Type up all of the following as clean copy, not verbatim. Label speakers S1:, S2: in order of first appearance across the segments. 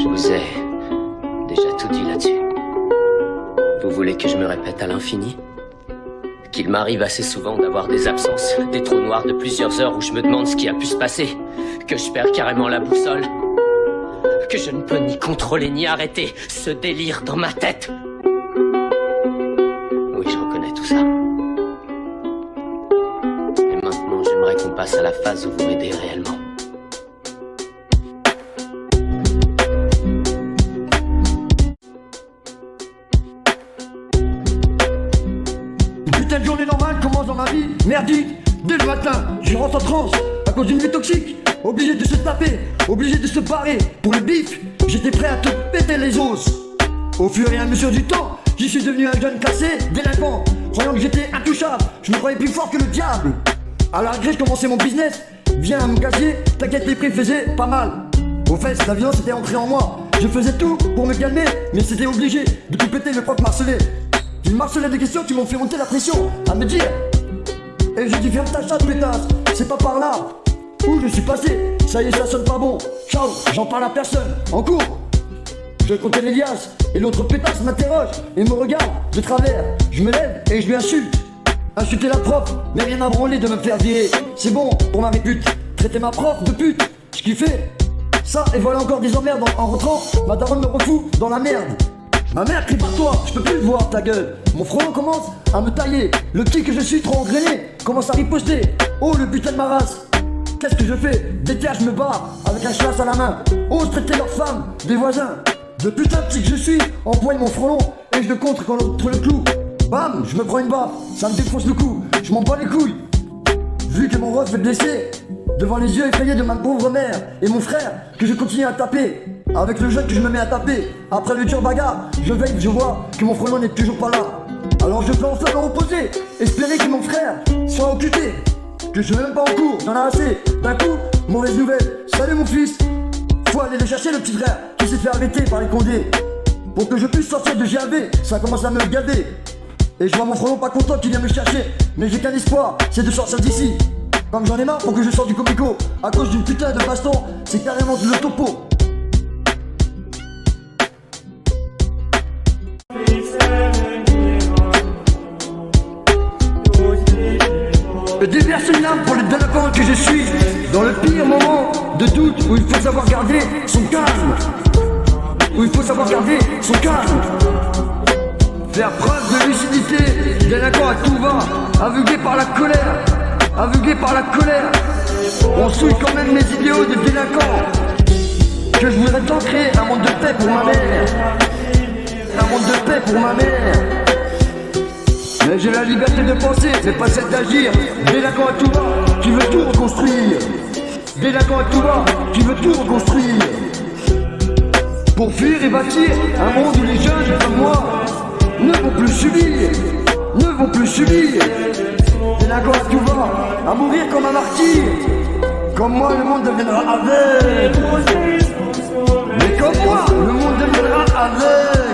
S1: Je vous ai déjà tout dit là-dessus. Vous voulez que je me répète à l'infini? Qu'il m'arrive assez souvent d'avoir des absences, des trous noirs de plusieurs heures où je me demande ce qui a pu se passer, que je perds carrément la boussole, que je ne peux ni contrôler ni arrêter ce délire dans ma tête. Oui, je reconnais tout ça. Et maintenant, j'aimerais qu'on passe à la phase où vous m'aidez réellement.
S2: Putain de journée normale commence dans ma vie, merdique. Dès le matin, je rentre en transe à cause d'une vie toxique. Obligé de se taper, obligé de se barrer. Pour le bif, j'étais prêt à te péter les os. Au fur et à mesure du temps, j'y suis devenu un jeune cassé, délinquant. Croyant que j'étais intouchable, je me croyais plus fort que le diable. À la récré, je commençais mon business. Viens à mon casier, t'inquiète, les prix faisaient pas mal. Au fait, la violence était ancrée en moi. Je faisais tout pour me calmer, mais c'était obligé de tout péter. Le prof marcelait. Il marcelait des questions qui m'ont fait monter la pression, à me dire. Et j'ai dit ferme ta chatte pétasse, c'est pas par là où je suis passé, ça y est ça sonne pas bon. Ciao, j'en parle à personne, en cours. Je comptais les liasses, et l'autre pétasse m'interroge et me regarde de travers. Je me lève et je lui insulte. Insulter la prof, mais rien à branler de me faire virer. C'est bon pour ma répute, traiter ma prof de pute, je kiffais. Ça et voilà encore des emmerdes en rentrant, ma daronne me refout dans la merde. Ma mère crie par toi, je peux plus le voir ta gueule. Mon front commence à me tailler. Le petit que je suis trop engrainé commence à riposter. Oh le putain de ma race. Qu'est-ce que je fais? Déterre, je me barre avec un chasse à la main. Ose traiter leurs femmes, des voisins. De putain de petit que je suis, empoigne mon front long et je le contre contre le clou. Bam, je me prends une baffe, ça me défonce le cou. Je m'en bats les couilles. Vu que mon ref est blessé, devant les yeux effrayés de ma pauvre mère et mon frère, que je continue à taper. Avec le jeune que je me mets à taper. Après le dur bagarre, je veille, je vois que mon frelon n'est toujours pas là. Alors je peux enfin me reposer, espérer que mon frère soit occupé, que je vais même pas en cours, j'en ai assez. D'un coup, mauvaise nouvelle, salut mon fils. Faut aller le chercher le petit frère qui s'est fait arrêter par les condés. Pour que je puisse sortir de GAV, ça commence à me gaver. Et je vois mon frelon pas content qui vient me chercher. Mais j'ai qu'un espoir, c'est de sortir d'ici. Comme j'en ai marre pour que je sorte du comico, à cause d'une putain de baston, c'est carrément le topo. Je déverse une larme pour le délinquant que je suis. Dans le pire moment de doute où il faut savoir garder son calme. Où il faut savoir garder son calme. Faire preuve de lucidité. Délinquant à tout va, aveuglé par la colère. Aveuglé par la colère. On souille quand même mes idéaux de délinquant. Que je voudrais tant créer un monde de paix pour ma mère. Un monde de paix pour ma mère. Mais j'ai la liberté de penser, mais pas celle d'agir. Délinquant à tout va, qui veut tout reconstruire. Délinquant à tout va, qui veut tout reconstruire. Pour fuir et bâtir un monde où les jeunes comme moi ne vont plus subir. Ne vont plus subir. Délinquant à tout va, à mourir comme un martyr. Comme moi le monde deviendra aveugle. Mais comme moi le monde deviendra aveugle.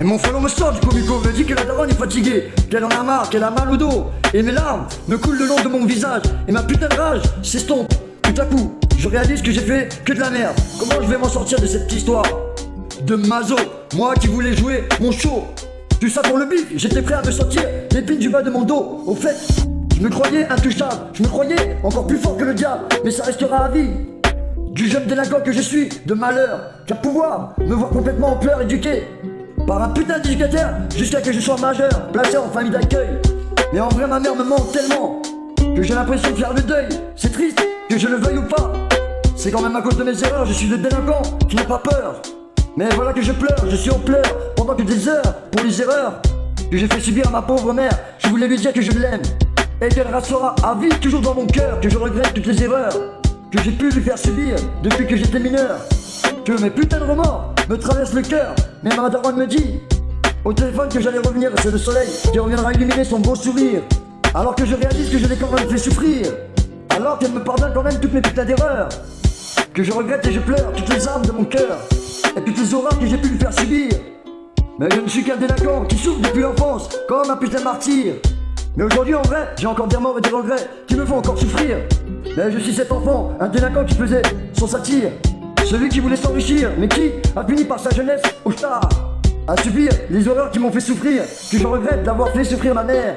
S2: Et mon frelon me sort du comico, me dit que la daronne est fatiguée, qu'elle en a marre, qu'elle a mal au dos. Et mes larmes me coulent le long de mon visage, et ma putain de rage s'estompe. Tout à coup, je réalise que j'ai fait que de la merde. Comment je vais m'en sortir de cette histoire de mazo? Moi qui voulais jouer mon show. Tout ça pour le bif, j'étais prêt à me sortir l'épine du bas de mon dos. Au fait, je me croyais intouchable, je me croyais encore plus fort que le diable. Mais ça restera à vie. Du jeune délinquant que je suis, de malheur, qu'à pouvoir me voir complètement en pleurs éduqué par un putain d'éducateur, jusqu'à que je sois majeur, placé en famille d'accueil. Mais en vrai ma mère me manque tellement que j'ai l'impression de faire le deuil. C'est triste, que je le veuille ou pas. C'est quand même à cause de mes erreurs, je suis le délinquant qui n'a pas peur. Mais voilà que je pleure, je suis en pleurs, pendant que des heures, pour les erreurs que j'ai fait subir à ma pauvre mère. Je voulais lui dire que je l'aime, et qu'elle restera à vie toujours dans mon cœur. Que je regrette toutes les erreurs que j'ai pu lui faire subir depuis que j'étais mineur. Que mes putains de remords me traversent le cœur. Mais ma daronne me dit au téléphone que j'allais revenir, c'est le soleil qui reviendra illuminer son beau sourire. Alors que je réalise que je l'ai quand même fait souffrir. Alors qu'elle me pardonne quand même toutes mes putains d'erreurs. Que je regrette et je pleure toutes les âmes de mon cœur. Et toutes les horreurs que j'ai pu lui faire subir. Mais je ne suis qu'un délinquant qui souffre depuis l'enfance comme un putain de martyr. Mais aujourd'hui en vrai, j'ai encore des remords et des regrets qui me font encore souffrir. Mais je suis cet enfant, un délinquant qui faisait son satire. Celui qui voulait s'enrichir, mais qui a fini par sa jeunesse au star. À subir les horreurs qui m'ont fait souffrir, que je regrette d'avoir fait souffrir ma mère.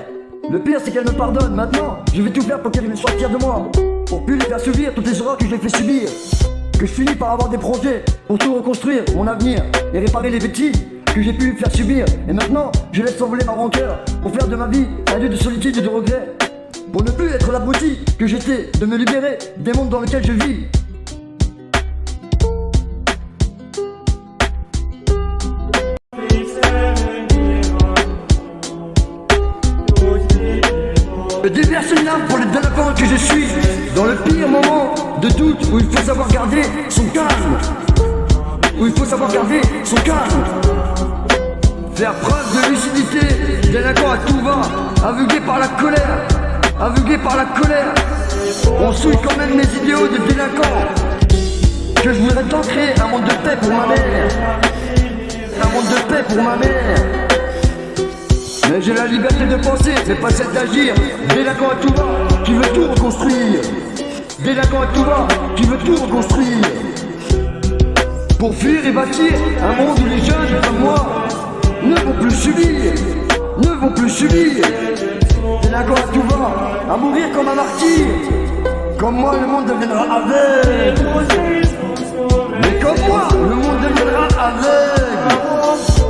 S2: Le pire c'est qu'elle me pardonne maintenant, je vais tout faire pour qu'elle soit fière de moi. Pour plus lui faire subir toutes les horreurs que je lui ai fait subir. Que je finis par avoir des projets pour tout reconstruire, mon avenir, et réparer les bêtises que j'ai pu lui faire subir. Et maintenant, je laisse s'envoler ma rancœur pour faire de ma vie un lieu de solitude et de regret. Pour ne plus être l'abruti que j'étais, de me libérer des mondes dans lesquels je vis. Je déverse une larme pour le délinquant que je suis. Dans le pire moment de doute où il faut savoir garder son calme. Où il faut savoir garder son calme. Faire preuve de lucidité, délinquant à tout va, aveuglé par la colère, aveuglé par la colère. On souille quand même mes idéaux de délinquant. Que je voudrais tant créer un monde de paix pour ma mère. Un monde de paix pour ma mère. Mais j'ai la liberté de penser, mais pas celle d'agir. Délinquant à tout va, qui veut tout reconstruire. Délinquant à tout va, qui veut tout reconstruire. Pour fuir et bâtir un monde où les jeunes comme moi ne vont plus subir, ne vont plus subir. Délinquant à tout va, à mourir comme un martyr. Comme moi le monde deviendra aveugle. Mais comme moi le monde deviendra aveugle.